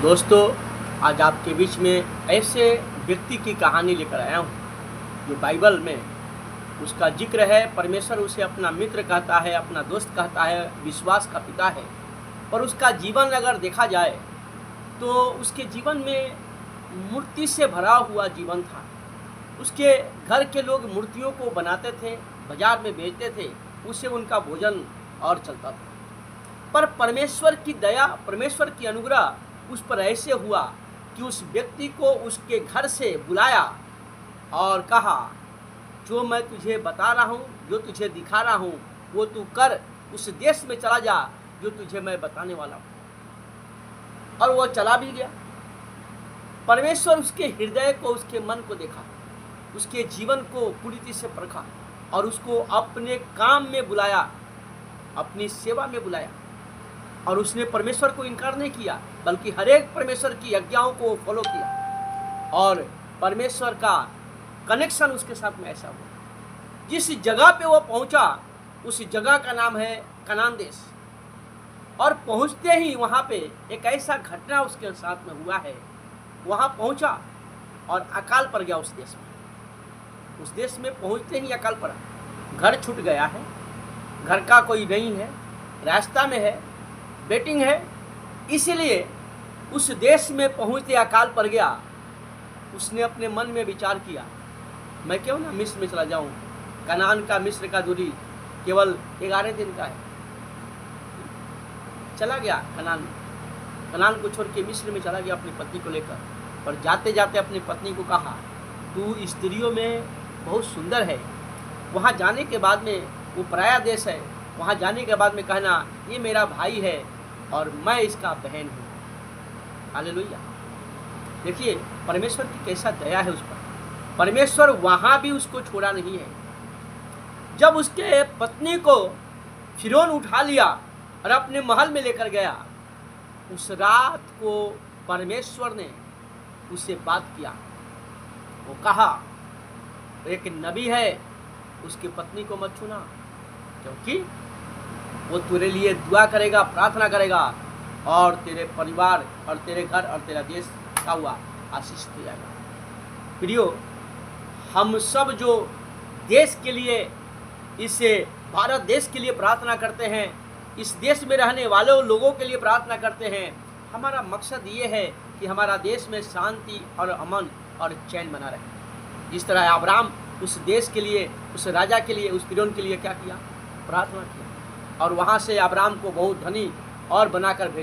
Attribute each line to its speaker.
Speaker 1: दोस्तों, आज आपके बीच में ऐसे व्यक्ति की कहानी लेकर आया हूँ जो बाइबल में उसका जिक्र है। परमेश्वर उसे अपना मित्र कहता है, अपना दोस्त कहता है, विश्वास का पिता है। पर उसका जीवन अगर देखा जाए तो उसके जीवन में मूर्ति से भरा हुआ जीवन था। उसके घर के लोग मूर्तियों को बनाते थे, बाजार में बेचते थे, उससे उनका भोजन और चलता था। पर परमेश्वर की दया, परमेश्वर की अनुग्रह उस पर ऐसे हुआ कि उस व्यक्ति को उसके घर से बुलाया और कहा, जो मैं तुझे बता रहा हूँ, जो तुझे दिखा रहा हूँ, वो तू कर, उस देश में चला जा जो तुझे मैं बताने वाला हूँ। और वो चला भी गया। परमेश्वर उसके हृदय को, उसके मन को देखा, उसके जीवन को पूरी तरह से परखा और उसको अपने काम में बुलाया, अपनी सेवा में बुलाया। और उसने परमेश्वर को इनकार नहीं किया, बल्कि हर एक परमेश्वर की आज्ञाओं को फॉलो किया। और परमेश्वर का कनेक्शन उसके साथ में ऐसा हुआ। जिस जगह पे वो पहुंचा, उस जगह का नाम है कनान देश। और पहुंचते ही वहां पे एक ऐसा घटना उसके साथ में हुआ है। वहां पहुंचा और अकाल पड़ गया उस देश में। उस देश में पहुंचते ही अकाल पड़ा। घर छूट गया है, घर का कोई नहीं है, रास्ता में है, वेटिंग है। इसीलिए उस देश में पहुंचते अकाल पड़ गया। उसने अपने मन में विचार किया, मैं क्यों ना मिस्र में चला जाऊं। कनान का मिस्र का दूरी केवल 11 दिन का है। चला गया कनान को छोड़ के मिस्र में चला गया अपनी पत्नी को लेकर। पर जाते जाते अपनी पत्नी को कहा, तू स्त्रियों में बहुत सुंदर है। वहाँ जाने के बाद में, वो पराया देश है, वहाँ जाने के बाद में कहना, ये मेरा भाई है और मैं इसका बहन हूँ। हालेलुया। देखिए परमेश्वर की कैसा दया है उस पर। परमेश्वर वहाँ भी उसको छोड़ा नहीं है। जब उसके पत्नी को फिरौन उठा लिया और अपने महल में लेकर गया, उस रात को परमेश्वर ने उससे बात किया। वो कहा, एक नबी है, उसकी पत्नी को मत छूना, क्योंकि वो तेरे लिए दुआ करेगा, प्रार्थना करेगा और तेरे परिवार और तेरे घर और तेरा देश का हुआ आशीष दिया जाएगा। प्रियो, हम सब जो देश के लिए, इस भारत देश के लिए प्रार्थना करते हैं, इस देश में रहने वालों लोगों के लिए प्रार्थना करते हैं, हमारा मकसद ये है कि हमारा देश में शांति और अमन और चैन बना रहे। जिस तरह अब्राहम उस देश के लिए, उस राजा के लिए, उस फिरौन के लिए क्या किया? प्रार्थना किया। और वहाँ से अब्राहम को बहुत धनी और बनाकर भेज